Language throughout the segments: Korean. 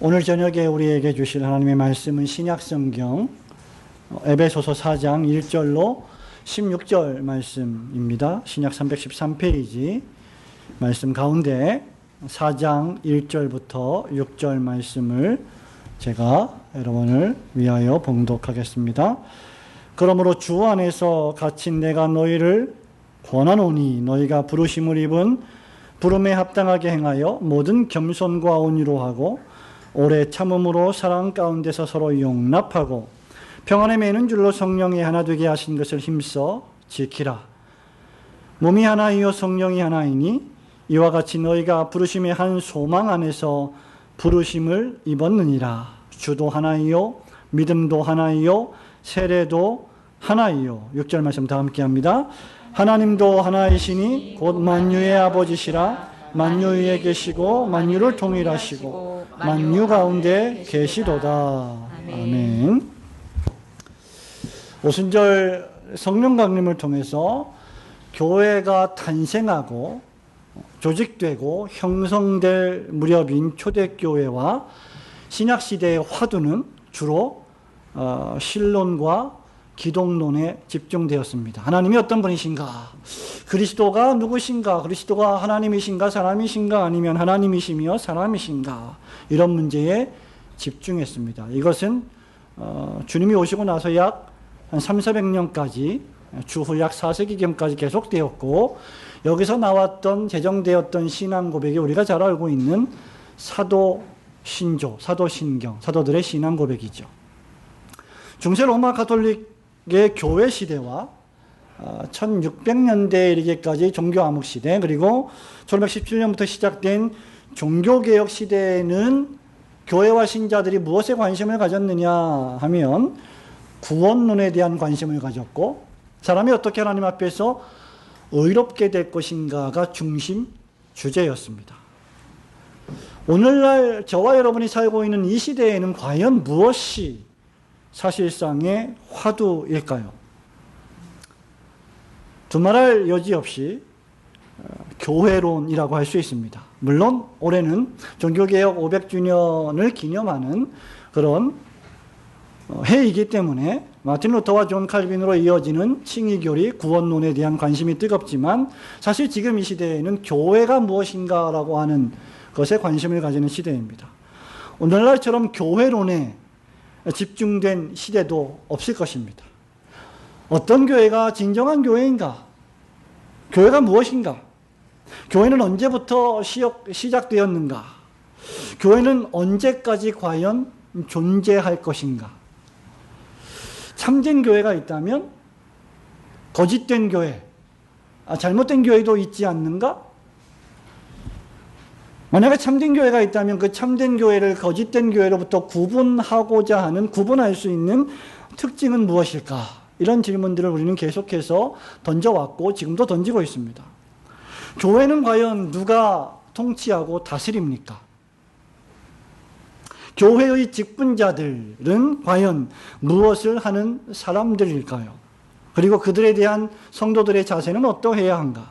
오늘 저녁에 우리에게 주실 하나님의 말씀은 신약성경 에베소서 4장 1절로 16절 말씀입니다. 신약 313페이지 말씀 가운데 4장 1절부터 6절 말씀을 제가 여러분을 위하여 봉독하겠습니다. 그러므로 주 안에서 갇힌 내가 너희를 권하노니 너희가 부르심을 입은 부름에 합당하게 행하여 모든 겸손과 온유로 하고 오래 참음으로 사랑 가운데서 서로 용납하고 평안에 매는 줄로 성령이 하나 되게 하신 것을 힘써 지키라. 몸이 하나이요 성령이 하나이니 이와 같이 너희가 부르심의 한 소망 안에서 부르심을 입었느니라. 주도 하나이요 믿음도 하나이요 세례도 하나이요. 6절 말씀 다 함께 합니다. 하나님도 하나이시니 곧 만유의 아버지시라. 만유 위에 계시고 만유를 통일하시고 만유 가운데 계시도다. 아멘. 오순절 성령 강림을 통해서 교회가 탄생하고 조직되고 형성될 무렵인 초대교회와 신약시대의 화두는 주로 신론과 기독론에 집중되었습니다. 하나님이 어떤 분이신가? 그리스도가 누구신가? 그리스도가 하나님이신가? 사람이신가? 아니면 하나님이시며 사람이신가? 이런 문제에 집중했습니다. 이것은 주님이 오시고 나서 약 한 300~400년까지 주후 약 4세기경까지 계속되었고, 여기서 나왔던 제정되었던 신앙 고백이 우리가 잘 알고 있는 사도신조, 사도신경, 사도들의 신앙 고백이죠. 중세 로마 가톨릭의 교회 시대와 1600년대에 이르기까지 종교 암흑 시대, 그리고 1517년부터 시작된 종교개혁 시대에는 교회와 신자들이 무엇에 관심을 가졌느냐 하면 구원론에 대한 관심을 가졌고, 사람이 어떻게 하나님 앞에서 의롭게 될 것인가가 중심 주제였습니다. 오늘날 저와 여러분이 살고 있는 이 시대에는 과연 무엇이 사실상의 화두일까요? 두말할 여지 없이 교회론이라고 할 수 있습니다. 물론 올해는 종교개혁 500주년을 기념하는 그런 해이기 때문에 마틴 루터와 존 칼빈으로 이어지는 칭의교리, 구원론에 대한 관심이 뜨겁지만, 사실 지금 이 시대에는 교회가 무엇인가라고 하는 것에 관심을 가지는 시대입니다. 오늘날처럼 교회론에 집중된 시대도 없을 것입니다. 어떤 교회가 진정한 교회인가? 교회가 무엇인가? 교회는 언제부터 시작되었는가? 교회는 언제까지 과연 존재할 것인가? 참된 교회가 있다면 거짓된 교회, 잘못된 교회도 있지 않는가? 만약에 참된 교회가 있다면 그 참된 교회를 거짓된 교회로부터 구분하고자 하는, 구분할 수 있는 특징은 무엇일까? 이런 질문들을 우리는 계속해서 던져왔고 지금도 던지고 있습니다. 교회는 과연 누가 통치하고 다스립니까? 교회의 직분자들은 과연 무엇을 하는 사람들일까요? 그리고 그들에 대한 성도들의 자세는 어떠해야 한가?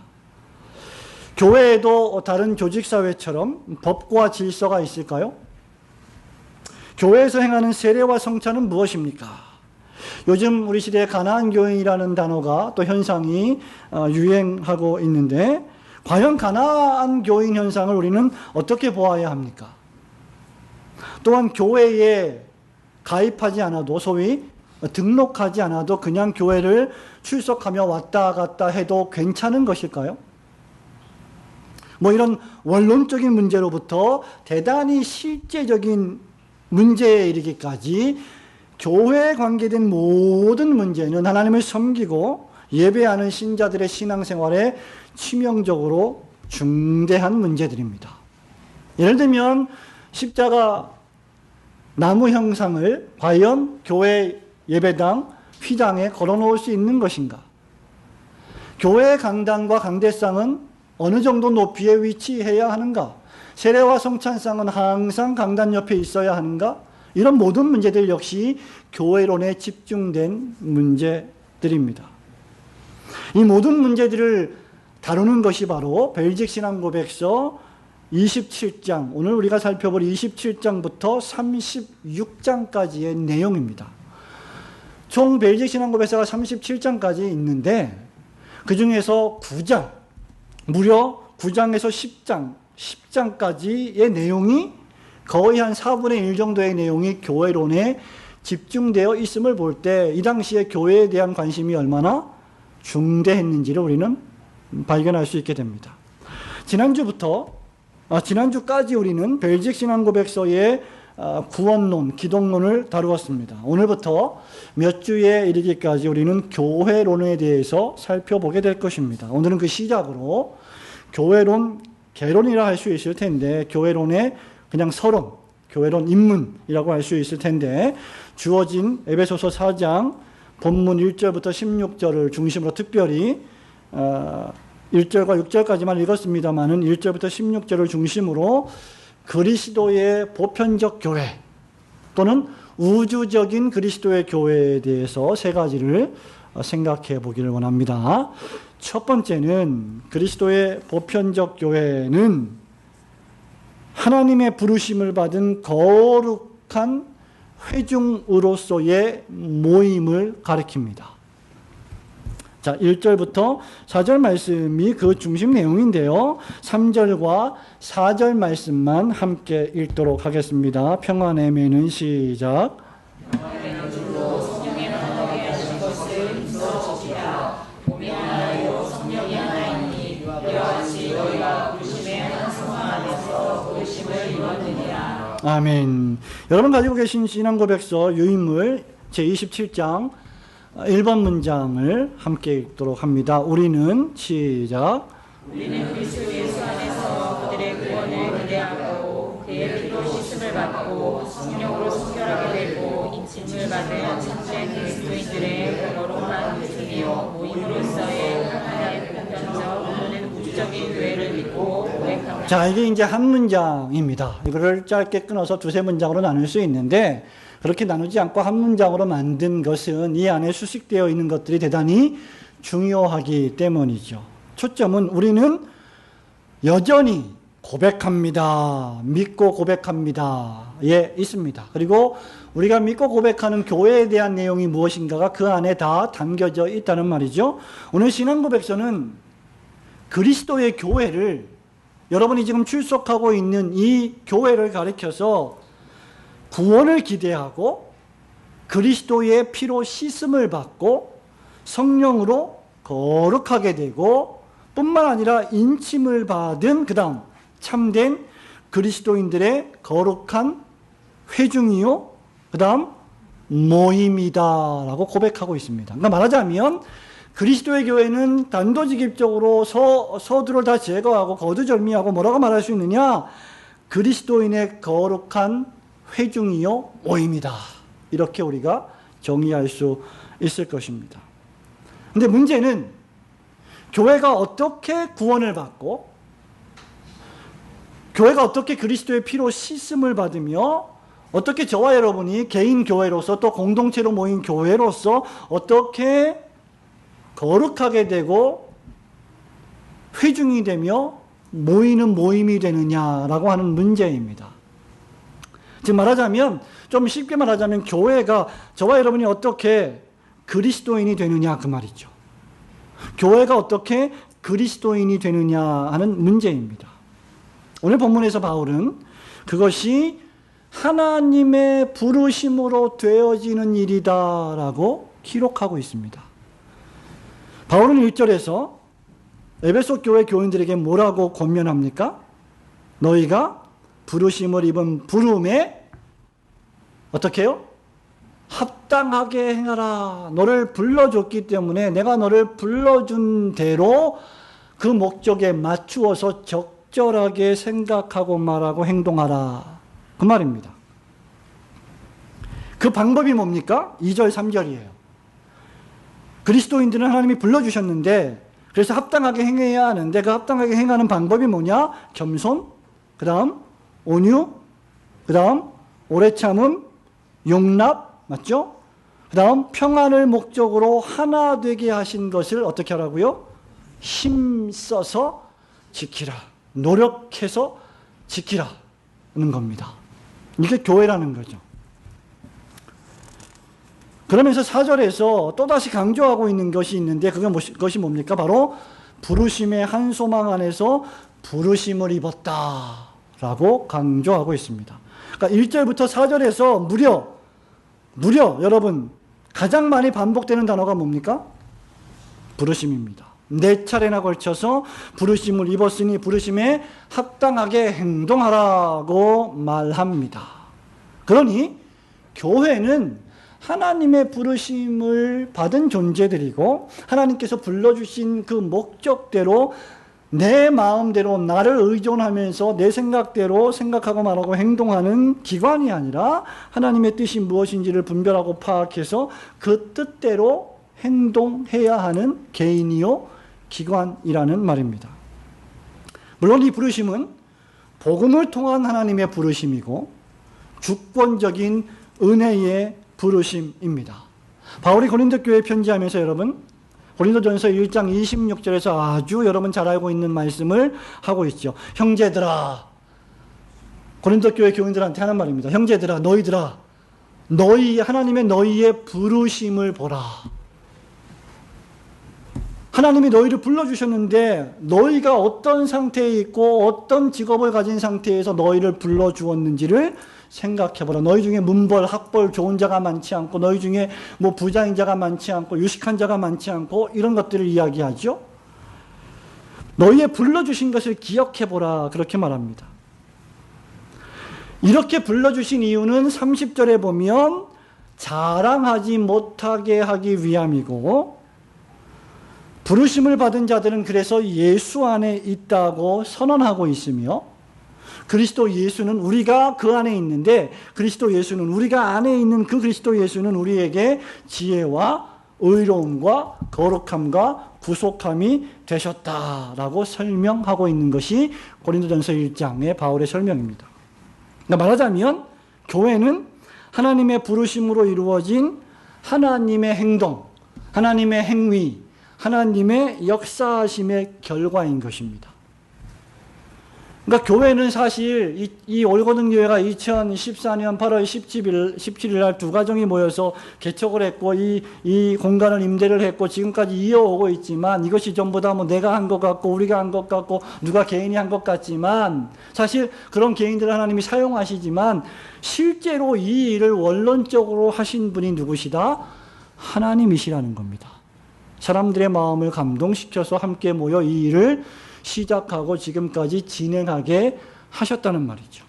교회에도 다른 조직사회처럼 법과 질서가 있을까요? 교회에서 행하는 세례와 성찬은 무엇입니까? 요즘 우리 시대에 가나안 교인이라는 단어가 또 현상이 유행하고 있는데, 과연 가나안 교인 현상을 우리는 어떻게 보아야 합니까? 또한 교회에 가입하지 않아도, 소위 등록하지 않아도 그냥 교회를 출석하며 왔다 갔다 해도 괜찮은 것일까요? 이런 원론적인 문제로부터 대단히 실제적인 문제에 이르기까지 교회에 관계된 모든 문제는 하나님을 섬기고 예배하는 신자들의 신앙생활에 치명적으로 중대한 문제들입니다. 예를 들면 십자가 나무 형상을 과연 교회 예배당 휘장에 걸어놓을 수 있는 것인가? 교회 강당과 강대상은 어느 정도 높이에 위치해야 하는가? 세례와 성찬상은 항상 강단 옆에 있어야 하는가? 이런 모든 문제들 역시 교회론에 집중된 문제들입니다. 이 모든 문제들을 다루는 것이 바로 벨직 신앙고백서 27장, 오늘 우리가 살펴볼 27장부터 36장까지의 내용입니다. 총 벨직 신앙고백서가 37장까지 있는데 그 중에서 9장, 무려 9장에서 10장까지의 내용이 거의 한 4분의 1 정도의 내용이 교회론에 집중되어 있음을 볼 때 이 당시에 교회에 대한 관심이 얼마나 중대했는지를 우리는 발견할 수 있게 됩니다. 지난주까지 우리는 벨직 신앙고백서의 구원론, 기독론을 다루었습니다. 오늘부터 몇 주에 이르기까지 우리는 교회론에 대해서 살펴보게 될 것입니다. 오늘은 그 시작으로 교회론, 개론이라 할 수 있을 텐데 교회론의 그냥 서론, 교회론 입문이라고 할 수 있을 텐데 주어진 에베소서 4장 본문 1절부터 16절을 중심으로 특별히 1절과 6절까지만 읽었습니다마는 1절부터 16절을 중심으로 그리스도의 보편적 교회 또는 우주적인 그리스도의 교회에 대해서 세 가지를 생각해 보기를 원합니다. 첫 번째는 그리스도의 보편적 교회는 하나님의 부르심을 받은 거룩한 회중으로서의 모임을 가리킵니다. 자, 1절부터 4절 말씀이 그 중심 내용인데요. 3절과 4절 말씀만 함께 읽도록 하겠습니다. 평안의 매는 시작. 평안의 줄로 성령의 하나님께 하신 것을 힘써 지키라. 몸이 하나요 성령이 하나이니 이러하시 너희가 부르심의 한 성화 안에서 부르심을 이루었느니라. 아멘. 여러분 가지고 계신 신앙고백서 유인물 제27장 1번 문장을 함께 읽도록 합니다. 우리는 시작. 우리는 그리스도 예수 안에서 그들의 구원을 기대하고 그의 피로 씻음을 받고 성령으로 성결하게 되고 인침을 받은 참된 그리스도인들의 거룩한 회중이요 모임으로서의 하나의 보편적 또는 우주적인 교회를 믿고 고백합니다. 자, 이게 이제 한 문장입니다. 이거를 짧게 끊어서 두세 문장으로 나눌 수 있는데 그렇게 나누지 않고 한 문장으로 만든 것은 이 안에 수식되어 있는 것들이 대단히 중요하기 때문이죠. 초점은 우리는 여전히 고백합니다. 믿고 고백합니다에 있습니다. 그리고 우리가 믿고 고백하는 교회에 대한 내용이 무엇인가가 그 안에 다 담겨져 있다는 말이죠. 오늘 신앙고백서는 그리스도의 교회를, 여러분이 지금 출석하고 있는 이 교회를 가리켜서 구원을 기대하고 그리스도의 피로 씻음을 받고 성령으로 거룩하게 되고 뿐만 아니라 인침을 받은 그 다음 참된 그리스도인들의 거룩한 회중이요 그 다음 모임이다라고 고백하고 있습니다. 그러니까 말하자면 그리스도의 교회는 단도직입적으로 서두를 다 제거하고 거두절미하고 뭐라고 말할 수 있느냐? 그리스도인의 거룩한 회중이요 모임이다. 이렇게 우리가 정의할 수 있을 것입니다. 근데 문제는 교회가 어떻게 구원을 받고 교회가 어떻게 그리스도의 피로 씻음을 받으며 어떻게 저와 여러분이 개인 교회로서 또 공동체로 모인 교회로서 어떻게 거룩하게 되고 회중이 되며 모이는 모임이 되느냐라고 하는 문제입니다. 즉 말하자면, 좀 쉽게 말하자면 교회가 저와 여러분이 어떻게 그리스도인이 되느냐 그 말이죠. 교회가 어떻게 그리스도인이 되느냐 하는 문제입니다. 오늘 본문에서 바울은 그것이 하나님의 부르심으로 되어지는 일이다라고 기록하고 있습니다. 바울은 1절에서 에베소 교회 교인들에게 뭐라고 권면합니까? 너희가 부르심을 입은 부름에 어떻게 해요? 합당하게 행하라. 너를 불러줬기 때문에 내가 너를 불러준 대로 그 목적에 맞추어서 적절하게 생각하고 말하고 행동하라. 그 말입니다. 그 방법이 뭡니까? 2절 3절이에요. 그리스도인들은 하나님이 불러주셨는데 그래서 합당하게 행해야 하는데 그 합당하게 행하는 방법이 뭐냐? 겸손, 그 다음 온유, 그 다음 오래 참음, 용납, 맞죠? 그 다음 평안을 목적으로 하나 되게 하신 것을 어떻게 하라고요? 힘써서 지키라. 노력해서 지키라는 겁니다. 이게 교회라는 거죠. 그러면서 4절에서 또다시 강조하고 있는 것이 있는데 그것이 뭡니까? 바로 부르심의 한 소망 안에서 부르심을 입었다라고 강조하고 있습니다. 그러니까 1절부터 4절에서 무려 여러분 가장 많이 반복되는 단어가 뭡니까? 부르심입니다. 4차례나 걸쳐서 부르심을 입었으니 부르심에 합당하게 행동하라고 말합니다. 그러니 교회는 하나님의 부르심을 받은 존재들이고 하나님께서 불러주신 그 목적대로 내 마음대로 나를 의존하면서 내 생각대로 생각하고 말하고 행동하는 기관이 아니라 하나님의 뜻이 무엇인지를 분별하고 파악해서 그 뜻대로 행동해야 하는 개인이요 기관이라는 말입니다. 물론 이 부르심은 복음을 통한 하나님의 부르심이고 주권적인 은혜의 부르심입니다. 바울이 고린도 교회에 편지하면서 여러분 고린도전서 1장 26절에서 아주 여러분 잘 알고 있는 말씀을 하고 있죠. 형제들아, 고린도 교회 교인들한테 하는 말입니다. 형제들아, 너희들아, 하나님의 너희의 부르심을 보라. 하나님이 너희를 불러주셨는데 너희가 어떤 상태에 있고 어떤 직업을 가진 상태에서 너희를 불러주었는지를 생각해보라. 너희 중에 문벌, 학벌 좋은 자가 많지 않고 너희 중에 뭐 부자인 자가 많지 않고 유식한 자가 많지 않고 이런 것들을 이야기하죠. 너희의 불러주신 것을 기억해보라. 그렇게 말합니다. 이렇게 불러주신 이유는 30절에 보면 자랑하지 못하게 하기 위함이고 부르심을 받은 자들은 그래서 예수 안에 있다고 선언하고 있으며 그리스도 예수는 우리가 그 안에 있는데 그리스도 예수는 우리가 안에 있는 그 그리스도 예수는 우리에게 지혜와 의로움과 거룩함과 구속함이 되셨다라고 설명하고 있는 것이 고린도전서 1장의 바울의 설명입니다. 그러니까 말하자면 교회는 하나님의 부르심으로 이루어진 하나님의 행동, 하나님의 행위, 하나님의 역사하심의 결과인 것입니다. 그러니까 교회는 사실 이 올고등 교회가 2014년 8월 17일 날 두 가정이 모여서 개척을 했고 이 공간을 임대를 했고 지금까지 이어오고 있지만 이것이 전부 다 뭐 내가 한 것 같고 우리가 한 것 같고 누가 개인이 한 것 같지만 사실 그런 개인들을 하나님이 사용하시지만 실제로 이 일을 원론적으로 하신 분이 누구시다? 하나님이시라는 겁니다. 사람들의 마음을 감동시켜서 함께 모여 이 일을 시작하고 지금까지 진행하게 하셨다는 말이죠.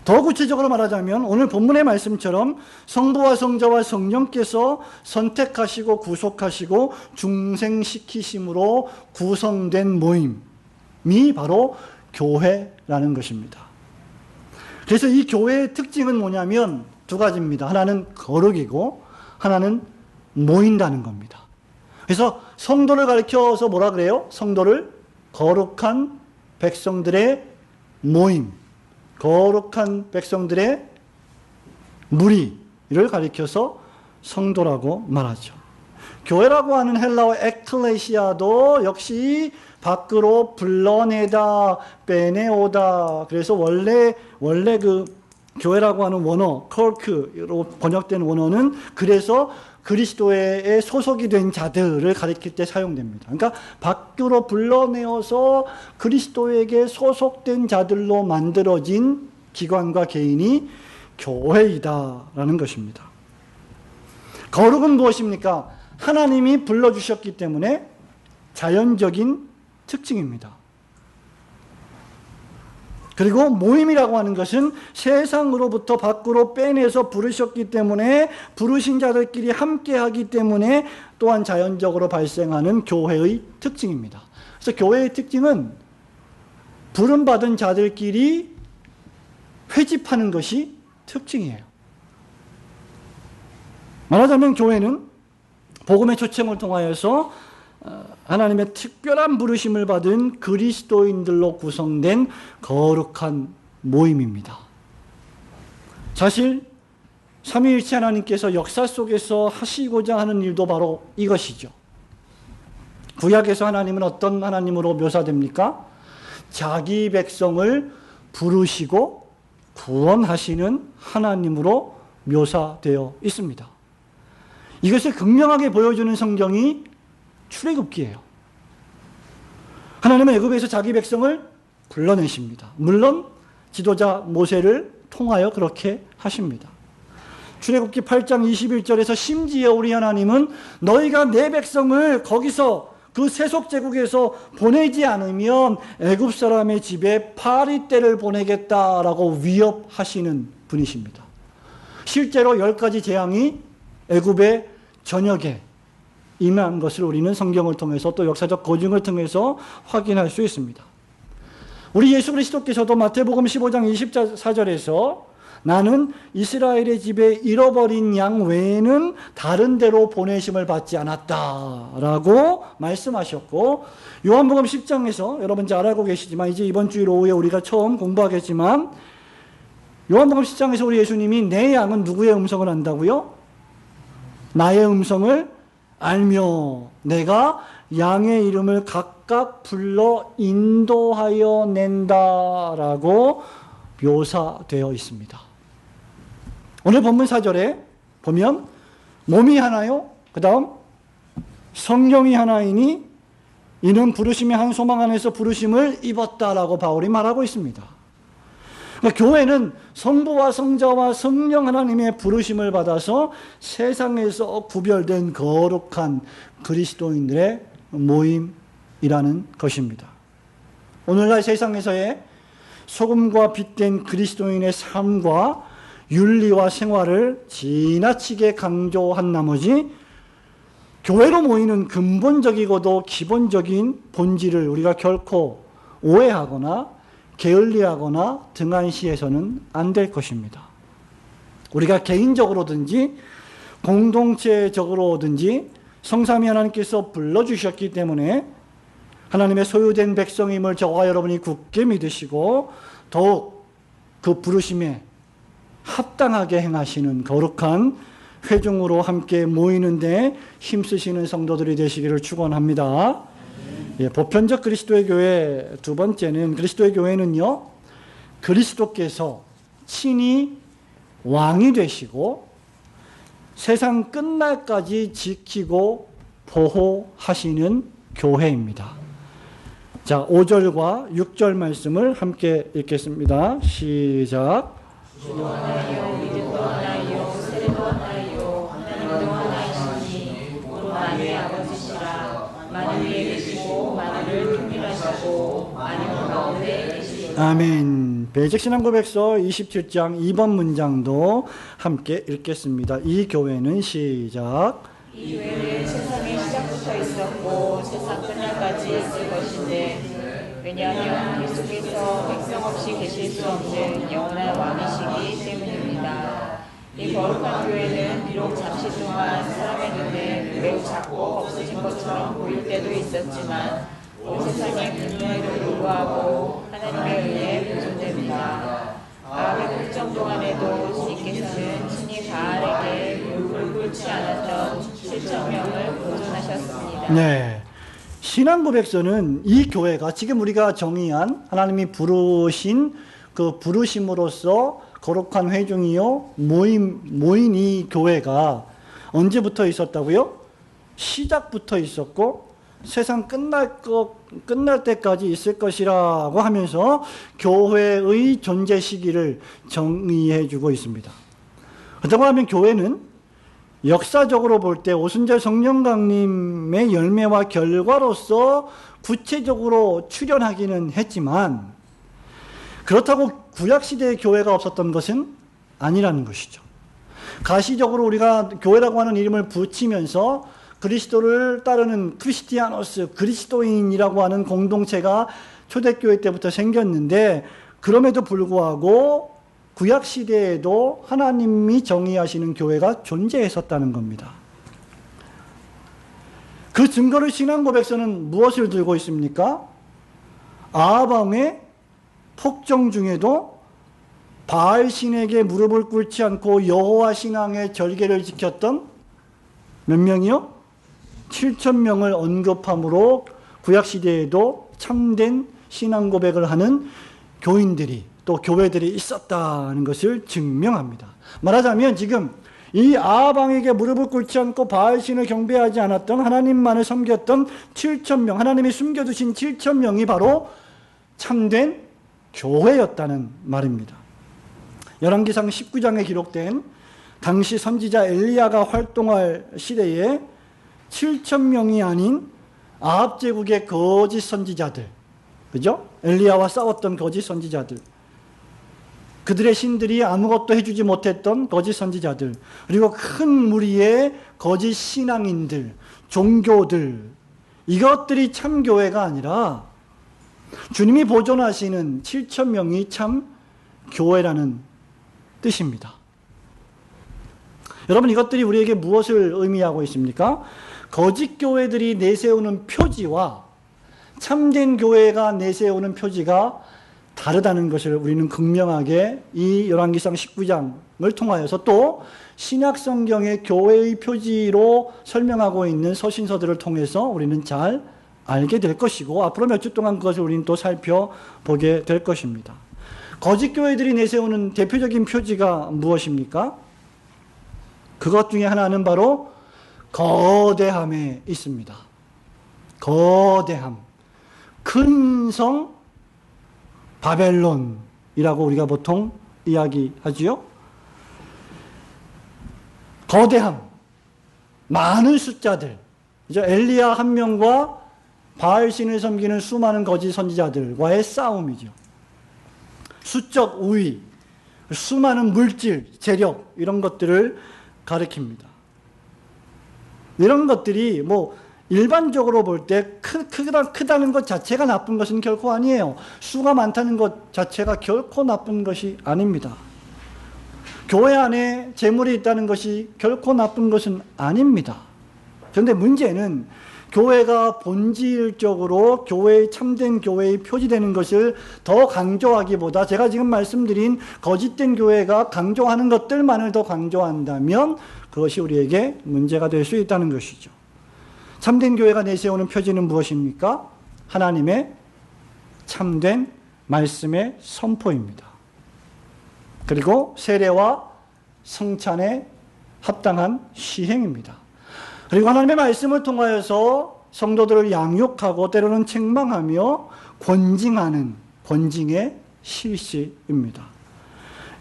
더 구체적으로 말하자면 오늘 본문의 말씀처럼 성부와 성자와 성령께서 선택하시고 구속하시고 중생시키심으로 구성된 모임이 바로 교회라는 것입니다. 그래서 이 교회의 특징은 뭐냐면 두 가지입니다. 하나는 거룩이고 하나는 모인다는 겁니다. 그래서 성도를 가리켜서 뭐라 그래요? 성도를 거룩한 백성들의 모임, 거룩한 백성들의 무리를 가리켜서 성도라고 말하죠. 교회라고 하는 헬라어 에클레시아도 역시 밖으로 불러내다, 빼내오다. 그래서 원래 그 교회라고 하는 원어, 컬크로 번역된 원어는 그래서 그리스도에 소속이 된 자들을 가리킬 때 사용됩니다. 그러니까 밖으로 불러내어서 그리스도에게 소속된 자들로 만들어진 기관과 개인이 교회이다라는 것입니다. 거룩은 무엇입니까? 하나님이 불러주셨기 때문에 자연적인 특징입니다. 그리고 모임이라고 하는 것은 세상으로부터 밖으로 빼내서 부르셨기 때문에 부르신 자들끼리 함께하기 때문에 또한 자연적으로 발생하는 교회의 특징입니다. 그래서 교회의 특징은 부름받은 자들끼리 회집하는 것이 특징이에요. 말하자면 교회는 복음의 초청을 통하여서 하나님의 특별한 부르심을 받은 그리스도인들로 구성된 거룩한 모임입니다. 사실 삼위일체 하나님께서 역사 속에서 하시고자 하는 일도 바로 이것이죠. 구약에서 하나님은 어떤 하나님으로 묘사됩니까? 자기 백성을 부르시고 구원하시는 하나님으로 묘사되어 있습니다. 이것을 극명하게 보여주는 성경이 출애굽기예요. 하나님은 애굽에서 자기 백성을 불러내십니다. 물론 지도자 모세를 통하여 그렇게 하십니다. 출애굽기 8장 21절에서 심지어 우리 하나님은 너희가 내 백성을 거기서 그 세속제국에서 보내지 않으면 애굽 사람의 집에 파리떼를 보내겠다라고 위협하시는 분이십니다. 실제로 10가지 재앙이 애굽의 전역에 임한 것을 우리는 성경을 통해서 또 역사적 고증을 통해서 확인할 수 있습니다. 우리 예수 그리스도께서도 마태복음 15장 24절에서 나는 이스라엘의 집에 잃어버린 양 외에는 다른 데로 보내심을 받지 않았다라고 말씀하셨고, 요한복음 10장에서 여러분 잘 알고 계시지만 이제 이번 주일 오후에 우리가 처음 공부하겠지만, 요한복음 10장에서 우리 예수님이 내 양은 누구의 음성을 안다고요? 나의 음성을 알며 내가 양의 이름을 각각 불러 인도하여 낸다라고 묘사되어 있습니다. 오늘 본문 4절에 보면 몸이 하나요? 그 다음 성령이 하나이니 이는 부르심의 한 소망 안에서 부르심을 입었다라고 바울이 말하고 있습니다. 그러니까 교회는 성부와 성자와 성령 하나님의 부르심을 받아서 세상에서 구별된 거룩한 그리스도인들의 모임이라는 것입니다. 오늘날 세상에서의 소금과 빛된 그리스도인의 삶과 윤리와 생활을 지나치게 강조한 나머지 교회로 모이는 근본적이고도 기본적인 본질을 우리가 결코 오해하거나 게을리하거나 등한시해서는 안 될 것입니다. 우리가 개인적으로든지 공동체적으로든지 성삼위 하나님께서 불러주셨기 때문에 하나님의 소유된 백성임을 저와 여러분이 굳게 믿으시고 더욱 그 부르심에 합당하게 행하시는 거룩한 회중으로 함께 모이는데 힘쓰시는 성도들이 되시기를 축원합니다. 보편적 그리스도의 교회 두 번째는, 그리스도의 교회는요, 그리스도께서 친히 왕이 되시고 세상 끝날까지 지키고 보호하시는 교회입니다. 자, 5절과 6절 말씀을 함께 읽겠습니다. 시작. 주도 하나요, 믿음도 하나요, 세례도 하나요, 하나님도 하나이시니 곧 만유의 아버지시라. 만유 위에 계시고 만유를 통일하시고 만유 가운데 계시니. 아멘. 배적신앙고백서 27장 2번 문장도 함께 읽겠습니다. 이 교회는 시작. 이 교회는 세상의 시작부터 있었고 세상 끝날까지 있을 것인데, 왜냐하면 그리스도께서 백성 없이 계실 수 없는 영원한 왕이시기 때문입니다. 이 거룩한 교회는 비록 잠시 동안 사람의 눈에 매우 작고 없어진 것처럼 보일 때도 있었지만 온 세상의 분노에도 불구하고 하나님에 의해 보존됩니다. 아합의 국정 동안에도 주님께서는 친히 바알에게 물을 끓지 않았던 7,000명을 보존하셨습니다. 네. 신앙고백서는 이 교회가 지금 우리가 정의한 하나님이 부르신 그 부르심으로써 거룩한 회중이요 모인 이 교회가 언제부터 있었다고요? 시작부터 있었고 세상 끝날 때까지 있을 것이라고 하면서 교회의 존재 시기를 정의해 주고 있습니다. 그렇다고 하면 교회는 역사적으로 볼 때 오순절 성령 강림의 열매와 결과로서 구체적으로 출현하기는 했지만 그렇다고 구약시대의 교회가 없었던 것은 아니라는 것이죠. 가시적으로 우리가 교회라고 하는 이름을 붙이면서 그리스도를 따르는 크리스티아노스, 그리스도인이라고 하는 공동체가 초대교회 때부터 생겼는데, 그럼에도 불구하고 구약시대에도 하나님이 정의하시는 교회가 존재했었다는 겁니다. 그 증거를 신앙고백서는 무엇을 들고 있습니까? 아합 왕의 폭정 중에도 바알 신에게 무릎을 꿇지 않고 여호와 신앙의 절개를 지켰던 몇 명이요? 7,000명을 언급함으로 구약시대에도 참된 신앙 고백을 하는 교인들이 또 교회들이 있었다는 것을 증명합니다. 말하자면 지금 이 아합 왕에게 무릎을 꿇지 않고 바알신을 경배하지 않았던 하나님만을 섬겼던 7,000명, 하나님이 숨겨두신 7,000명이 바로 참된 교회였다는 말입니다. 열왕기상 19장에 기록된 당시 선지자 엘리야가 활동할 시대에 7,000명이 아닌 아합 제국의 거짓 선지자들, 그죠? 엘리야와 싸웠던 거짓 선지자들, 그들의 신들이 아무것도 해주지 못했던 거짓 선지자들, 그리고 큰 무리의 거짓 신앙인들, 종교들, 이것들이 참 교회가 아니라 주님이 보존하시는 7,000명이 참 교회라는 뜻입니다. 여러분, 이것들이 우리에게 무엇을 의미하고 있습니까? 거짓 교회들이 내세우는 표지와 참된 교회가 내세우는 표지가 다르다는 것을 우리는 극명하게 이 열왕기상 19장을 통하여서 또 신약 성경의 교회의 표지로 설명하고 있는 서신서들을 통해서 우리는 잘 알게 될 것이고, 앞으로 몇 주 동안 그것을 우리는 또 살펴보게 될 것입니다. 거짓 교회들이 내세우는 대표적인 표지가 무엇입니까? 그것 중에 하나는 바로 거대함에 있습니다. 거대함. 큰 성 바벨론이라고 우리가 보통 이야기하지요. 거대함, 많은 숫자들, 엘리야 한 명과 바알신을 섬기는 수많은 거짓 선지자들과의 싸움이죠. 수적 우위, 수많은 물질, 재력, 이런 것들을 가리킵니다. 이런 것들이 일반적으로 볼 때 크다는 것 자체가 나쁜 것은 결코 아니에요. 수가 많다는 것 자체가 결코 나쁜 것이 아닙니다. 교회 안에 재물이 있다는 것이 결코 나쁜 것은 아닙니다. 그런데 문제는 교회가 본질적으로 참된 교회의 표지되는 것을 더 강조하기보다 제가 지금 말씀드린 거짓된 교회가 강조하는 것들만을 더 강조한다면 그것이 우리에게 문제가 될 수 있다는 것이죠. 참된 교회가 내세우는 표지는 무엇입니까? 하나님의 참된 말씀의 선포입니다. 그리고 세례와 성찬에 합당한 시행입니다. 그리고 하나님의 말씀을 통하여서 성도들을 양육하고 때로는 책망하며 권징하는 권징의 실시입니다.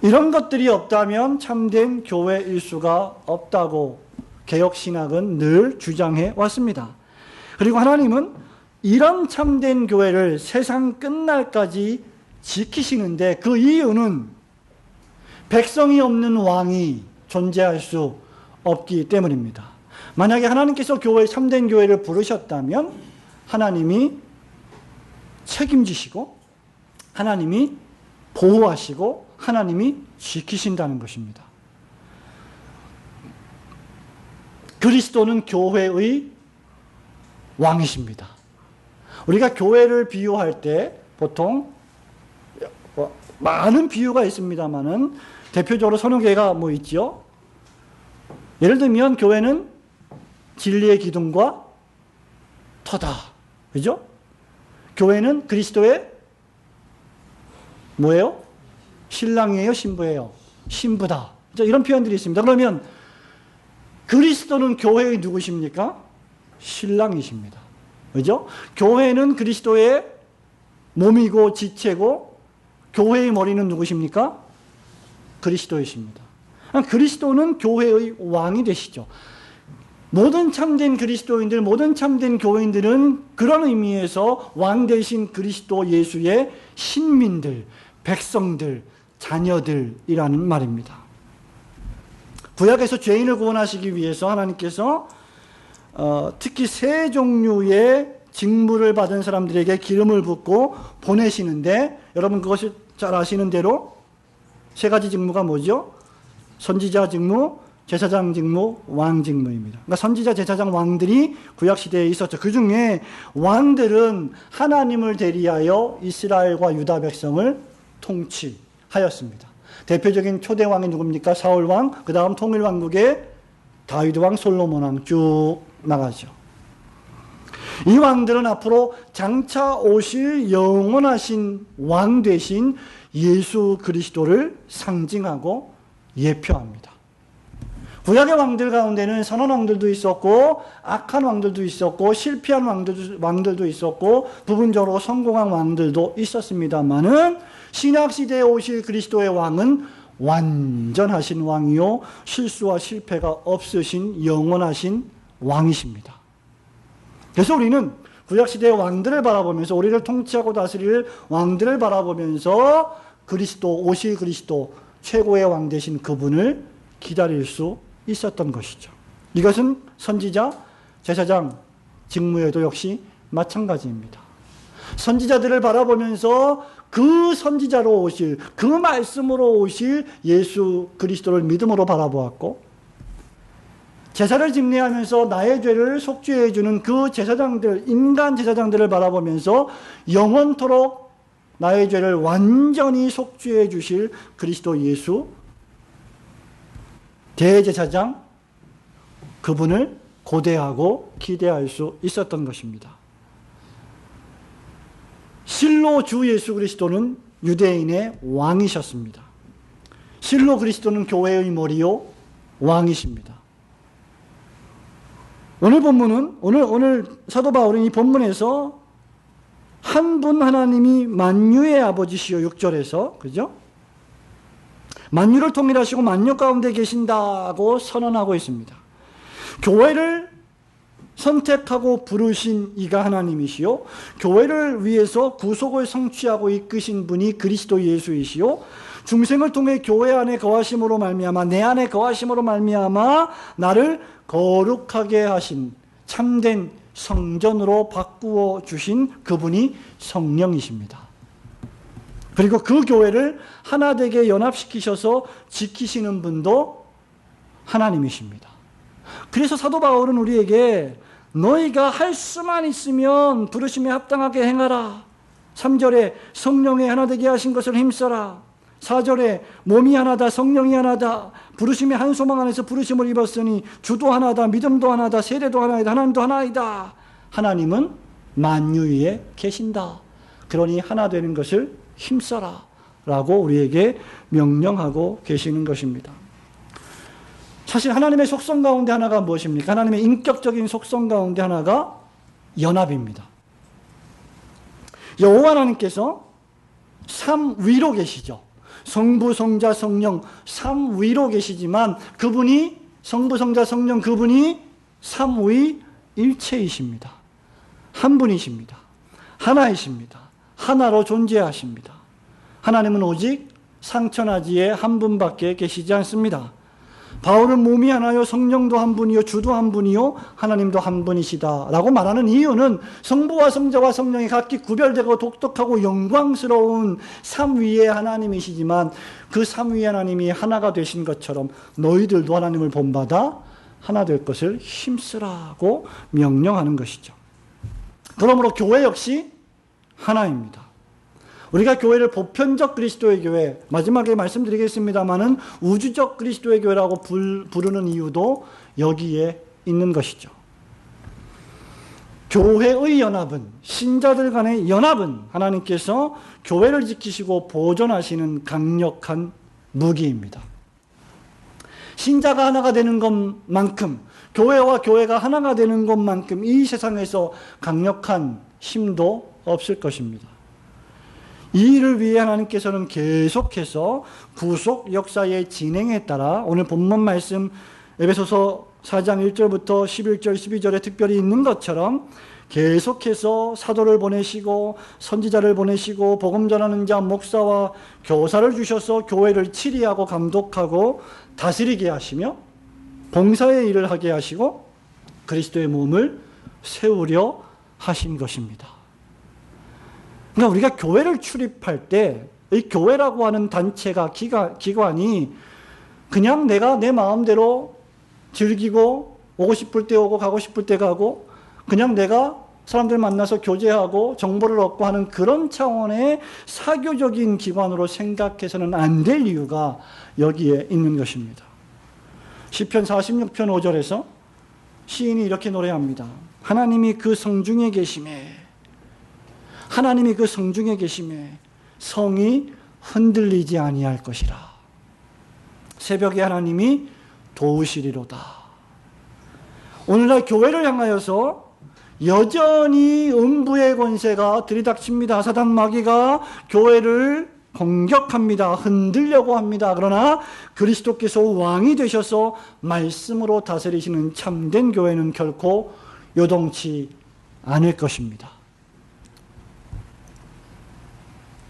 이런 것들이 없다면 참된 교회일 수가 없다고 개혁신학은 늘 주장해 왔습니다. 그리고 하나님은 이런 참된 교회를 세상 끝날까지 지키시는데 그 이유는 백성이 없는 왕이 존재할 수 없기 때문입니다. 만약에 하나님께서 참된 교회를 부르셨다면 하나님이 책임지시고 하나님이 보호하시고 하나님이 지키신다는 것입니다. 그리스도는 교회의 왕이십니다. 우리가 교회를 비유할 때 보통 많은 비유가 있습니다만은 대표적으로 서너 개가 있죠. 예를 들면 교회는 진리의 기둥과 터다. 그죠? 교회는 그리스도의 뭐예요? 신랑이에요? 신부예요? 신부다. 이런 표현들이 있습니다. 그러면 그리스도는 교회의 누구십니까? 신랑이십니다. 그죠? 교회는 그리스도의 몸이고 지체고 교회의 머리는 누구십니까? 그리스도이십니다. 그리스도는 교회의 왕이 되시죠. 모든 참된 그리스도인들, 모든 참된 교인들은 그런 의미에서 왕 되신 그리스도 예수의 신민들, 백성들, 자녀들이라는 말입니다. 구약에서 죄인을 구원하시기 위해서 하나님께서 특히 세 종류의 직무를 받은 사람들에게 기름을 붓고 보내시는데, 여러분 그것을 잘 아시는 대로 세 가지 직무가 뭐죠? 선지자 직무, 제사장 직무, 왕 직무입니다. 그러니까 선지자, 제사장, 왕들이 구약시대에 있었죠. 그 중에 왕들은 하나님을 대리하여 이스라엘과 유다 백성을 통치하였습니다. 대표적인 초대 왕이 누굽니까? 사울 왕, 그 다음 통일왕국의 다윗 왕, 솔로몬 왕 쭉 나가죠. 이 왕들은 앞으로 장차 오실 영원하신 왕 되신 예수 그리스도를 상징하고 예표합니다. 구약의 왕들 가운데는 선한 왕들도 있었고 악한 왕들도 있었고 실패한 왕들도 있었고 부분적으로 성공한 왕들도 있었습니다만은 신약시대에 오실 그리스도의 왕은 완전하신 왕이요 실수와 실패가 없으신 영원하신 왕이십니다. 그래서 우리는 구약시대의 왕들을 바라보면서 우리를 통치하고 다스릴 왕들을 바라보면서 그리스도, 오실 그리스도 최고의 왕 되신 그분을 기다릴 수 있었던 것이죠. 이것은 선지자, 제사장 직무에도 역시 마찬가지입니다. 선지자들을 바라보면서 그 선지자로 오실, 그 말씀으로 오실 예수 그리스도를 믿음으로 바라보았고, 제사를 집례하면서 나의 죄를 속죄해 주는 그 제사장들, 인간 제사장들을 바라보면서 영원토록 나의 죄를 완전히 속죄해 주실 그리스도 예수 대제사장, 그분을 고대하고 기대할 수 있었던 것입니다. 실로 주 예수 그리스도는 유대인의 왕이셨습니다. 실로 그리스도는 교회의 머리요 왕이십니다. 오늘 본문은 오늘 사도 바울은 이 본문에서 한 분 하나님이 만유의 아버지시요 6절에서 그죠? 만유를 통일하시고 만유 가운데 계신다고 선언하고 있습니다. 교회를 선택하고 부르신 이가 하나님이시요 교회를 위해서 구속을 성취하고 이끄신 분이 그리스도 예수이시요 중생을 통해 교회 안에 거하심으로 말미암아 내 안에 거하심으로 말미암아 나를 거룩하게 하신 참된 성전으로 바꾸어 주신 그분이 성령이십니다. 그리고 그 교회를 하나 되게 연합시키셔서 지키시는 분도 하나님이십니다. 그래서 사도 바울은 우리에게 너희가 할 수만 있으면 부르심에 합당하게 행하라. 3절에 성령에 하나 되게 하신 것을 힘써라. 4절에 몸이 하나다 성령이 하나다 부르심의 한 소망 안에서 부르심을 입었으니 주도 하나다 믿음도 하나다 세례도 하나이다 하나님도 하나이다. 하나님은 만유 위에 계신다. 그러니 하나 되는 것을 힘써라 라고 우리에게 명령하고 계시는 것입니다. 사실 하나님의 속성 가운데 하나가 무엇입니까? 하나님의 인격적인 속성 가운데 하나가 연합입니다. 여호와 하나님께서 삼위로 계시죠. 성부, 성자, 성령 삼위로 계시지만 그분이 성부, 성자, 성령 그분이 삼위일체이십니다. 한 분이십니다. 하나이십니다. 하나로 존재하십니다. 하나님은 오직 상천하지에 한 분밖에 계시지 않습니다. 바울은 몸이 하나요 성령도 한 분이요 주도 한 분이요 하나님도 한 분이시다 라고 말하는 이유는 성부와 성자와 성령이 각기 구별되고 독특하고 영광스러운 삼위의 하나님이시지만 그 삼위의 하나님이 하나가 되신 것처럼 너희들도 하나님을 본받아 하나 될 것을 힘쓰라고 명령하는 것이죠. 그러므로 교회 역시 하나입니다. 우리가 교회를 보편적 그리스도의 교회, 마지막에 말씀드리겠습니다마는 우주적 그리스도의 교회라고 부르는 이유도 여기에 있는 것이죠. 교회의 연합은, 신자들 간의 연합은 하나님께서 교회를 지키시고 보존하시는 강력한 무기입니다. 신자가 하나가 되는 것만큼, 교회와 교회가 하나가 되는 것만큼 이 세상에서 강력한 힘도 없을 것입니다. 이 일을 위해 하나님께서는 계속해서 구속 역사의 진행에 따라 오늘 본문 말씀 에베소서 4장 1절부터 11절 12절에 특별히 있는 것처럼 계속해서 사도를 보내시고 선지자를 보내시고 복음 전하는 자 목사와 교사를 주셔서 교회를 치리하고 감독하고 다스리게 하시며 봉사의 일을 하게 하시고 그리스도의 몸을 세우려 하신 것입니다. 그러니까 우리가 교회를 출입할 때 이 교회라고 하는 단체가 기관이 그냥 내가 내 마음대로 즐기고 오고 싶을 때 오고 가고 싶을 때 가고 그냥 내가 사람들 만나서 교제하고 정보를 얻고 하는 그런 차원의 사교적인 기관으로 생각해서는 안 될 이유가 여기에 있는 것입니다. 시편 46편 5절에서 시인이 이렇게 노래합니다. 하나님이 그 성중에 계심에, 하나님이 그 성중에 계심에 성이 흔들리지 아니할 것이라. 새벽에 하나님이 도우시리로다. 오늘날 교회를 향하여서 여전히 음부의 권세가 들이닥칩니다. 사단 마귀가 교회를 공격합니다. 흔들려고 합니다. 그러나 그리스도께서 왕이 되셔서 말씀으로 다스리시는 참된 교회는 결코 요동치 않을 것입니다.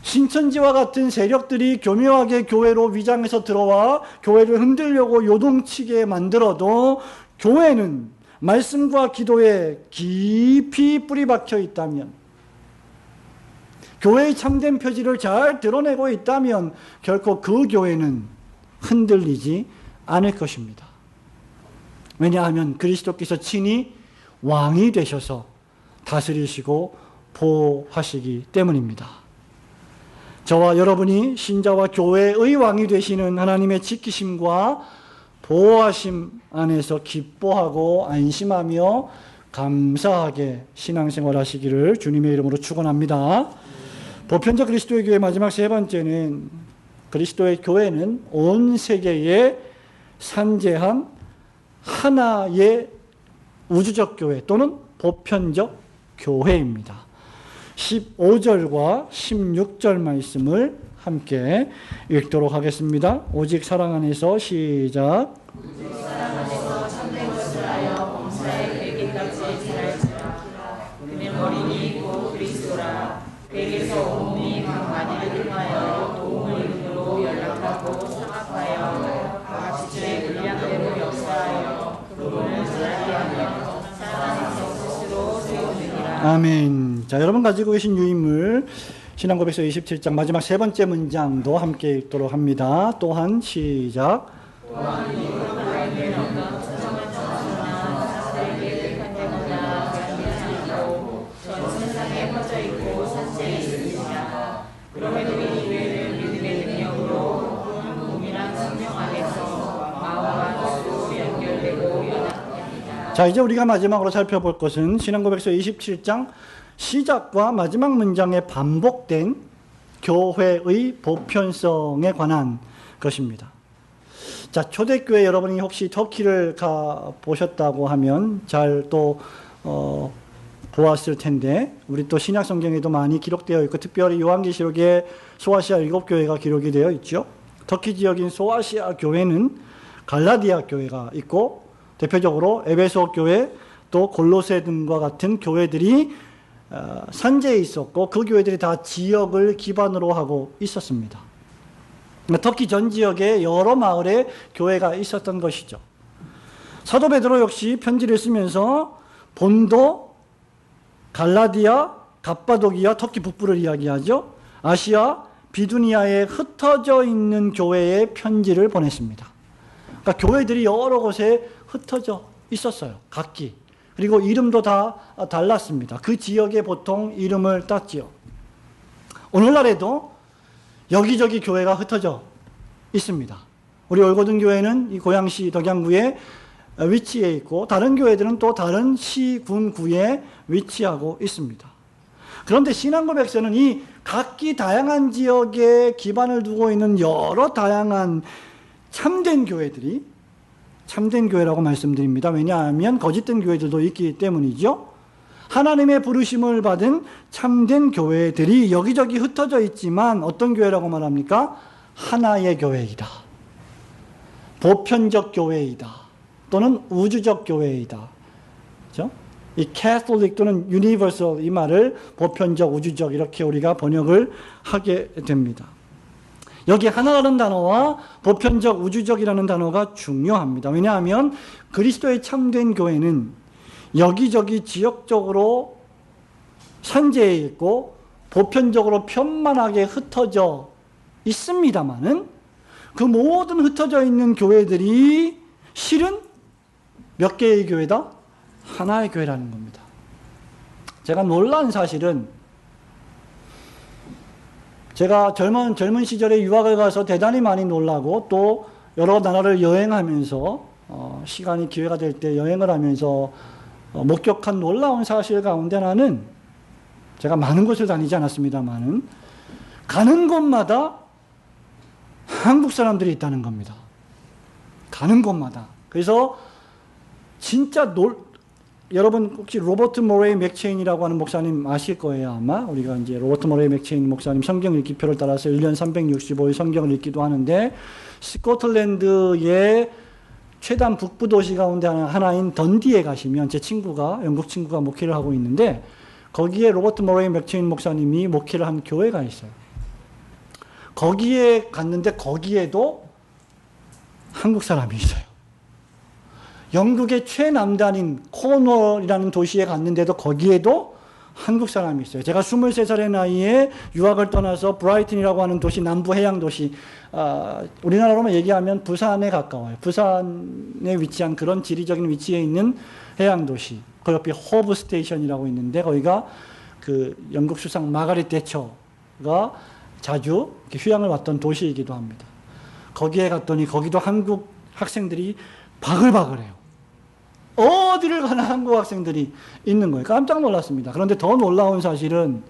신천지와 같은 세력들이 교묘하게 교회로 위장해서 들어와 교회를 흔들려고 요동치게 만들어도 교회는 말씀과 기도에 깊이 뿌리 박혀 있다면, 교회의 참된 표지를 잘 드러내고 있다면 결코 그 교회는 흔들리지 않을 것입니다. 왜냐하면 그리스도께서 친히 왕이 되셔서 다스리시고 보호하시기 때문입니다. 저와 여러분이 신자와 교회의 왕이 되시는 하나님의 지키심과 보호하심 안에서 기뻐하고 안심하며 감사하게 신앙생활 하시기를 주님의 이름으로 축원합니다. 보편적 그리스도의 교회 마지막 세 번째는, 그리스도의 교회는 온 세계에 산재한 하나의 우주적 교회 또는 보편적 교회입니다. 15절과 16절 말씀을 함께 읽도록 하겠습니다. 오직 사랑 안에서 시작. 오직 사랑 안에서 참된 것을 하여 범사에 되기까지 지랄지라. 그는 어린이 곧 그리스도라. 백에서 온몸이 강만을 등하여 도움을 이름으로 연락하고 상합하여 각 지체의 분량대로 역사하여 그분을 자라게 하며 사랑 안에서 스스로 세우느니라. 아멘. 자, 여러분 가지고 계신 유인물 신앙고백서 27장 마지막 세 번째 문장도 함께 읽도록 합니다. 또한 시작. 또한 이후로 가인된 어떤 특정한 전수나 사사에게 택한 데마다 변하지 않고 전 세상에 퍼져 있고 산재에 있으니라. 그럼에도 이 교회는 믿음의 능력으로 온 몸이란 생명 안에서 마음과 뜻으로 연결되고 연합됩니다. 자, 이제 우리가 마지막으로 살펴볼 것은 신앙고백서 27장 시작과 마지막 문장에 반복된 교회의 보편성에 관한 것입니다. 자, 초대교회 여러분이 혹시 터키를 가 보셨다고 하면 잘 또 보았을 텐데, 우리 또 신약 성경에도 많이 기록되어 있고 특별히 요한계시록에 소아시아 7교회가 기록이 되어 있죠. 터키 지역인 소아시아 교회는 갈라디아 교회가 있고 대표적으로 에베소 교회 또 골로새 등과 같은 교회들이 산재에 있었고 그 교회들이 다 지역을 기반으로 하고 있었습니다. 터키 전 지역에 여러 마을에 교회가 있었던 것이죠. 사도 베드로 역시 편지를 쓰면서 본도, 갈라디아, 갑바도기아, 터키 북부를 이야기하죠. 아시아, 비두니아에 흩어져 있는 교회에 편지를 보냈습니다. 그러니까 교회들이 여러 곳에 흩어져 있었어요. 각기. 그리고 이름도 다 달랐습니다. 그 지역에 보통 이름을 땄지요. 오늘날에도 여기저기 교회가 흩어져 있습니다. 우리 올고등 교회는 이 고양시 덕양구에 위치해 있고 다른 교회들은 또 다른 시, 군, 구에 위치하고 있습니다. 그런데 신앙고백서는 이 각기 다양한 지역에 기반을 두고 있는 여러 다양한 참된 교회들이, 참된 교회라고 말씀드립니다. 왜냐하면 거짓된 교회들도 있기 때문이죠. 하나님의 부르심을 받은 참된 교회들이 여기저기 흩어져 있지만 어떤 교회라고 말합니까? 하나의 교회이다. 보편적 교회이다. 또는 우주적 교회이다. 그렇죠? 이 Catholic 또는 Universal 이 말을 보편적, 우주적 이렇게 우리가 번역을 하게 됩니다. 여기 하나라는 단어와 보편적, 우주적이라는 단어가 중요합니다. 왜냐하면 그리스도의 참된 교회는 여기저기 지역적으로 산재해 있고 보편적으로 편만하게 흩어져 있습니다마는 그 모든 흩어져 있는 교회들이 실은 몇 개의 교회다? 하나의 교회라는 겁니다. 제가 놀란 사실은 제가 젊은 시절에 유학을 가서 대단히 많이 놀라고 또 여러 나라를 여행하면서 시간이 기회가 될 때 여행을 하면서 목격한 놀라운 사실 가운데 하나는, 제가 많은 곳을 다니지 않았습니다만은 가는 곳마다 한국 사람들이 있다는 겁니다. 가는 곳마다. 그래서 진짜 여러분 혹시 로버트 모레이 맥체인이라고 하는 목사님 아실 거예요, 아마. 우리가 이제 로버트 모레이 맥체인 목사님 성경 읽기표를 따라서 1년 365일 성경을 읽기도 하는데, 스코틀랜드의 최단 북부 도시 가운데 하나인 던디에 가시면, 제 친구가, 영국 친구가 목회를 하고 있는데, 거기에 로버트 모레이 맥체인 목사님이 목회를 한 교회가 있어요. 거기에 갔는데 거기에도 한국 사람이 있어요. 영국의 최남단인 코널이라는 도시에 갔는데도 거기에도 한국 사람이 있어요. 제가 23살의 나이에 유학을 떠나서 브라이튼이라고 하는 도시, 남부 해양 도시, 우리나라로만 얘기하면 부산에 가까워요. 부산에 위치한 그런 지리적인 위치에 있는 해양 도시. 그 옆에 호브 스테이션이라고 있는데, 거기가 그 영국 수상 마가렛 대처가 자주 휴양을 왔던 도시이기도 합니다. 거기에 갔더니 거기도 한국 학생들이 바글바글해요. 어디를 가나 한국 학생들이 있는 거예요. 깜짝 놀랐습니다. 그런데 더 놀라운 사실은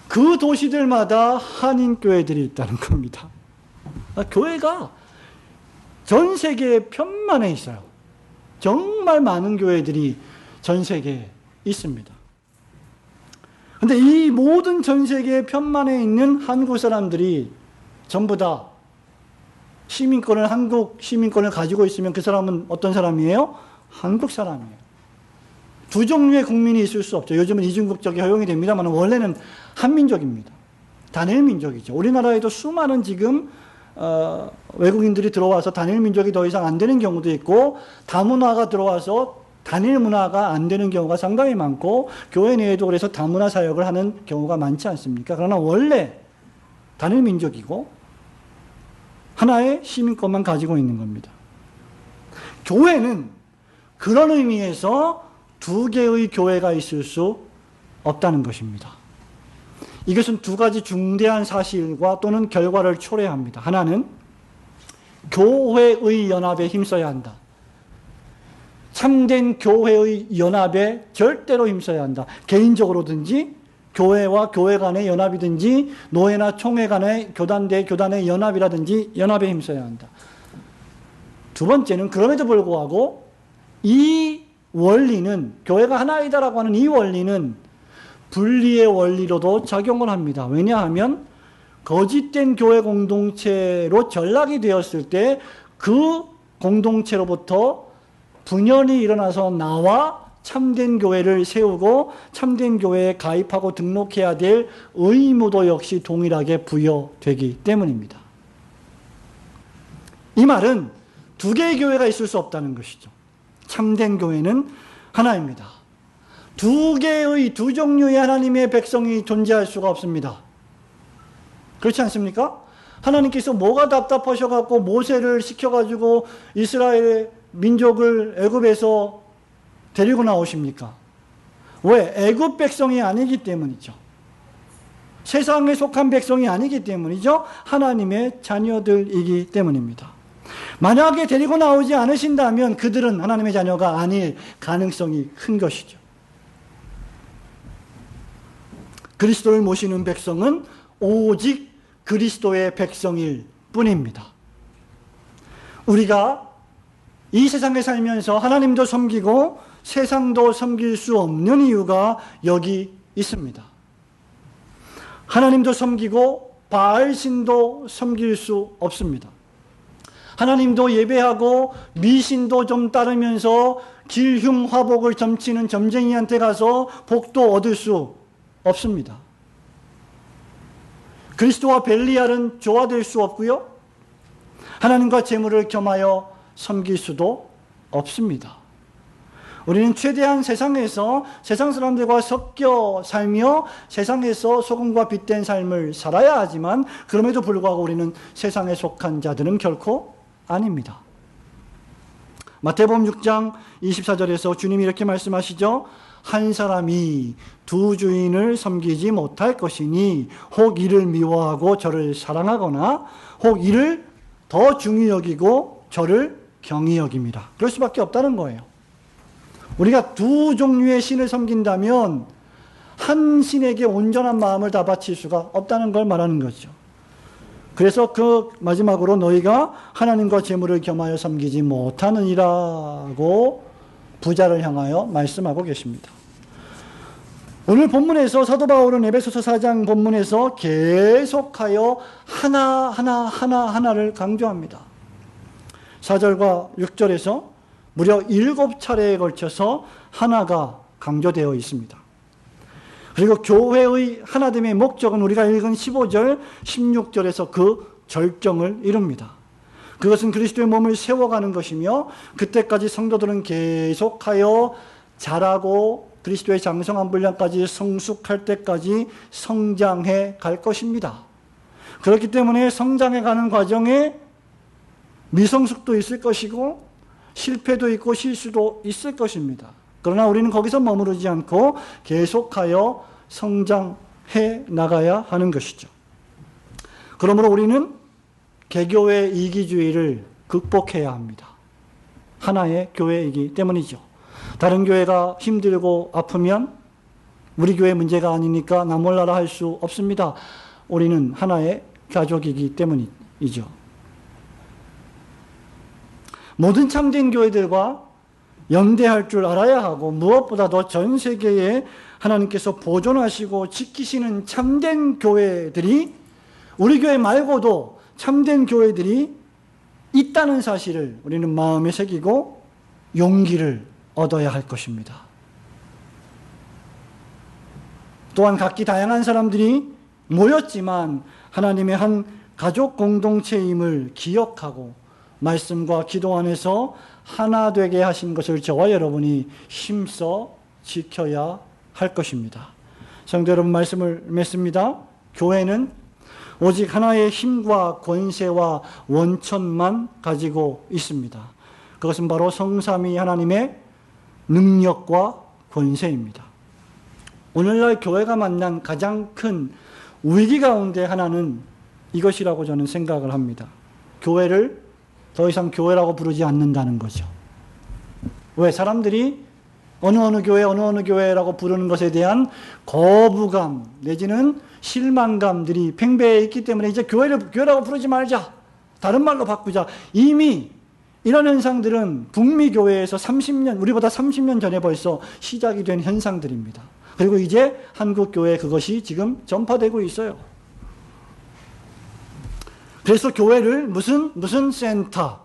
그 도시들마다 한인교회들이 있다는 겁니다. 교회가 전 세계에 편만에 있어요. 정말 많은 교회들이 전 세계에 있습니다. 그런데 이 모든 전 세계에 편만에 있는 한국 사람들이 전부 다 시민권을, 한국 시민권을 가지고 있으면 그 사람은 어떤 사람이에요? 한국 사람이에요. 두 종류의 국민이 있을 수 없죠. 요즘은 이중국적이 허용이 됩니다만 원래는 한민족입니다. 단일 민족이죠. 우리나라에도 수많은 지금 외국인들이 들어와서 단일 민족이 더 이상 안 되는 경우도 있고, 다문화가 들어와서 단일 문화가 안 되는 경우가 상당히 많고, 교회 내에도 그래서 다문화 사역을 하는 경우가 많지 않습니까? 그러나 원래 단일 민족이고 하나의 시민권만 가지고 있는 겁니다. 교회는 그런 의미에서 두 개의 교회가 있을 수 없다는 것입니다. 이것은 두 가지 중대한 사실과 또는 결과를 초래합니다. 하나는 교회의 연합에 힘써야 한다. 참된 교회의 연합에 절대로 힘써야 한다. 개인적으로든지 교회와 교회 간의 연합이든지 노회나 총회 간의 교단 대 교단의 연합이라든지 연합에 힘써야 한다. 두 번째는 그럼에도 불구하고 이 원리는, 교회가 하나이다라고 하는 이 원리는 분리의 원리로도 작용을 합니다. 왜냐하면 거짓된 교회 공동체로 전락이 되었을 때 그 공동체로부터 분열이 일어나서 나와 참된 교회를 세우고 참된 교회에 가입하고 등록해야 될 의무도 역시 동일하게 부여되기 때문입니다. 이 말은 두 개의 교회가 있을 수 없다는 것이죠. 참된 교회는 하나입니다. 두 개의, 두 종류의 하나님의 백성이 존재할 수가 없습니다. 그렇지 않습니까? 하나님께서 뭐가 답답하셔갖고 모세를 시켜가지고 이스라엘 민족을 애굽에서 데리고 나오십니까? 왜? 애굽 백성이 아니기 때문이죠. 세상에 속한 백성이 아니기 때문이죠. 하나님의 자녀들이기 때문입니다. 만약에 데리고 나오지 않으신다면 그들은 하나님의 자녀가 아닐 가능성이 큰 것이죠. 그리스도를 모시는 백성은 오직 그리스도의 백성일 뿐입니다. 우리가 이 세상에 살면서 하나님도 섬기고 세상도 섬길 수 없는 이유가 여기 있습니다. 하나님도 섬기고 바알신도 섬길 수 없습니다. 하나님도 예배하고 미신도 좀 따르면서 길흉화복을 점치는 점쟁이한테 가서 복도 얻을 수 없습니다. 그리스도와 벨리알은 조화될 수 없고요. 하나님과 재물을 겸하여 섬길 수도 없습니다. 우리는 최대한 세상에서 세상 사람들과 섞여 살며 세상에서 소금과 빛된 삶을 살아야 하지만 그럼에도 불구하고 우리는 세상에 속한 자들은 결코 아닙니다. 마태복음 6장 24절에서 주님이 이렇게 말씀하시죠. 한 사람이 두 주인을 섬기지 못할 것이니 혹 이를 미워하고 저를 사랑하거나 혹 이를 더 중히 여기고 저를 경히 여깁니다. 그럴 수밖에 없다는 거예요. 우리가 두 종류의 신을 섬긴다면 한 신에게 온전한 마음을 다 바칠 수가 없다는 걸 말하는 거죠. 그래서 그 마지막으로 너희가 하나님과 재물을 겸하여 섬기지 못하느니라고 부자를 향하여 말씀하고 계십니다. 오늘 본문에서 사도 바울은 에베소서 4장 본문에서 계속하여 하나를 강조합니다. 4절과 6절에서 무려 7차례에 걸쳐서 하나가 강조되어 있습니다. 그리고 교회의 하나됨의 목적은 우리가 읽은 15절, 16절에서 그 절정을 이룹니다. 그것은 그리스도의 몸을 세워가는 것이며 그때까지 성도들은 계속하여 자라고 그리스도의 장성한 분량까지 성숙할 때까지 성장해 갈 것입니다. 그렇기 때문에 성장해 가는 과정에 미성숙도 있을 것이고 실패도 있고 실수도 있을 것입니다. 그러나 우리는 거기서 머무르지 않고 계속하여 성장해 나가야 하는 것이죠. 그러므로 우리는 개교의 이기주의를 극복해야 합니다. 하나의 교회이기 때문이죠. 다른 교회가 힘들고 아프면 우리 교회 문제가 아니니까 나 몰라라 할 수 없습니다. 우리는 하나의 가족이기 때문이죠. 모든 참된 교회들과 연대할 줄 알아야 하고 무엇보다도 전 세계에 하나님께서 보존하시고 지키시는 참된 교회들이 우리 교회 말고도 참된 교회들이 있다는 사실을 우리는 마음에 새기고 용기를 얻어야 할 것입니다. 또한 각기 다양한 사람들이 모였지만 하나님의 한 가족 공동체임을 기억하고 말씀과 기도 안에서 하나 되게 하신 것을 저와 여러분이 힘써 지켜야 할 것입니다. 성도 여러분, 말씀을 맺습니다. 교회는 오직 하나의 힘과 권세와 원천만 가지고 있습니다. 그것은 바로 성삼위 하나님의 능력과 권세입니다. 오늘날 교회가 만난 가장 큰 위기 가운데 하나는 이것이라고 저는 생각을 합니다. 교회를 더 이상 교회라고 부르지 않는다는 거죠. 왜? 사람들이 어느 교회라고 부르는 것에 대한 거부감 내지는 실망감들이 팽배해 있기 때문에 이제 교회라고 부르지 말자. 다른 말로 바꾸자. 이미 이런 현상들은 북미 교회에서 30년, 우리보다 30년 전에 벌써 시작이 된 현상들입니다. 그리고 이제 한국 교회에 그것이 지금 전파되고 있어요. 그래서 교회를 무슨 센터,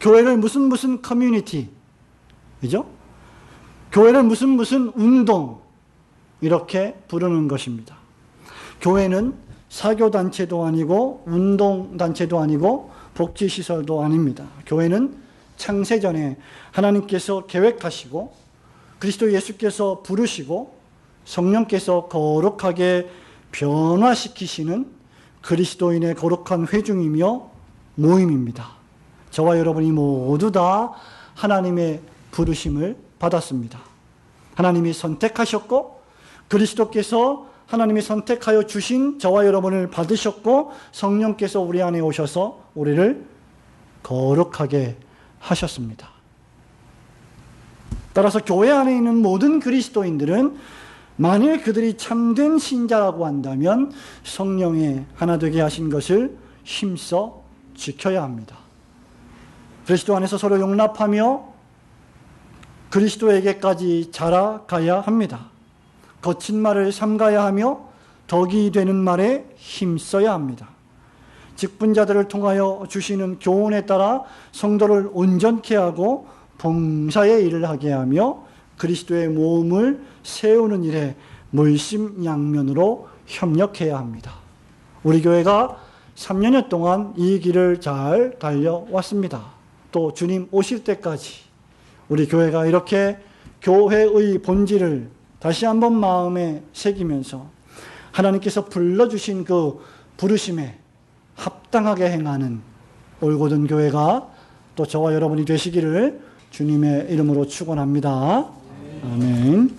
교회를 무슨 커뮤니티, 그죠? 교회를 무슨 운동, 이렇게 부르는 것입니다. 교회는 사교단체도 아니고 운동단체도 아니고 복지시설도 아닙니다. 교회는 창세전에 하나님께서 계획하시고 그리스도 예수께서 부르시고 성령께서 거룩하게 변화시키시는 그리스도인의 거룩한 회중이며 모임입니다. 저와 여러분이 모두 다 하나님의 부르심을 받았습니다. 하나님이 선택하셨고 그리스도께서 하나님이 선택하여 주신 저와 여러분을 받으셨고 성령께서 우리 안에 오셔서 우리를 거룩하게 하셨습니다. 따라서 교회 안에 있는 모든 그리스도인들은 만일 그들이 참된 신자라고 한다면 성령의 하나 되게 하신 것을 힘써 지켜야 합니다. 그리스도 안에서 서로 용납하며 그리스도에게까지 자라가야 합니다. 거친 말을 삼가야 하며 덕이 되는 말에 힘써야 합니다. 직분자들을 통하여 주시는 교훈에 따라 성도를 온전케 하고 봉사의 일을 하게 하며 그리스도의 몸을 세우는 일에 물심양면으로 협력해야 합니다. 우리 교회가 3년여 동안 이 길을 잘 달려왔습니다. 또 주님 오실 때까지 우리 교회가 이렇게 교회의 본질을 다시 한번 마음에 새기면서 하나님께서 불러주신 그 부르심에 합당하게 행하는 올곧은 교회가 또 저와 여러분이 되시기를 주님의 이름으로 축원합니다. 아멘.